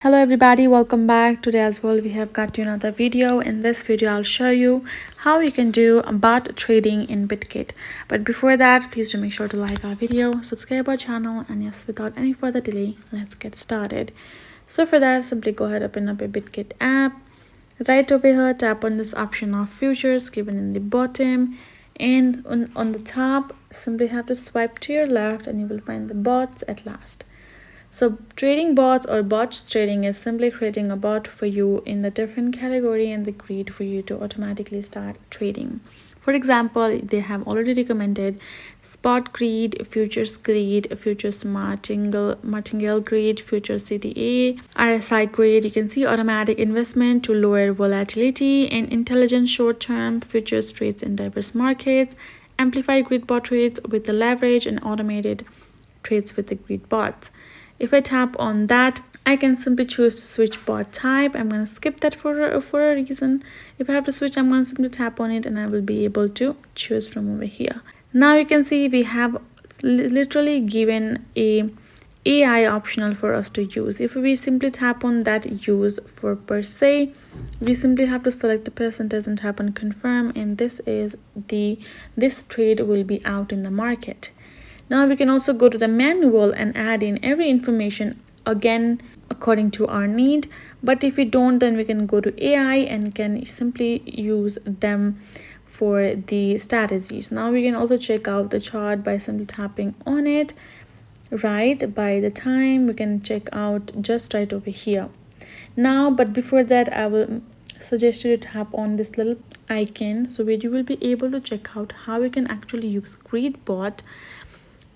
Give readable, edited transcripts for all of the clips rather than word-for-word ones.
Hello everybody, welcome back. Today as well we have got you another video. In this video I'll show you how you can do bot trading in Bitget. But before that, please do make sure to like our video, subscribe our channel, and yes, without any further delay, let's get started. So for that, simply go ahead, open up a Bitget app. Right over here, tap on this option of futures given in the bottom, and on the top simply have to swipe to your left and you will find the bots at last. So trading bots or bots trading is simply creating a bot for you in the different category and the grid for you to automatically start trading. For example, they have already recommended spot grid, futures martingale grid, futures CTA, RSI grid. You can see automatic investment to lower volatility and intelligent short-term futures trades in diverse markets, amplified grid bot trades with the leverage, and automated trades with the grid bots. If I tap on that, I can simply choose to switch bot type. I'm going to skip that for a reason. If I have to switch, I'm going to simply tap on it and I will be able to choose from over here. Now you can see we have literally given a AI optional for us to use. If we simply tap on that use for per se, we simply have to select the percentage and tap on confirm, and this trade will be out in the market. Now we can also go to the manual and add in every information again according to our need. But if we don't, then we can go to AI and can simply use them for the strategies. Now we can also check out the chart by simply tapping on it. Right, by the time we can check out just right over here. Now, but before that, I will suggest you to tap on this little icon, so where you will be able to check out how you can actually use GridBot,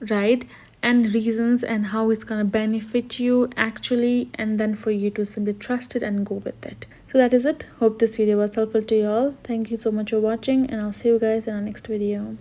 right, and reasons and how it's gonna benefit you actually, and then for you to simply trust it and go with it. So that is it. Hope this video was helpful to you all. Thank you so much for watching, and I'll see you guys in our next video.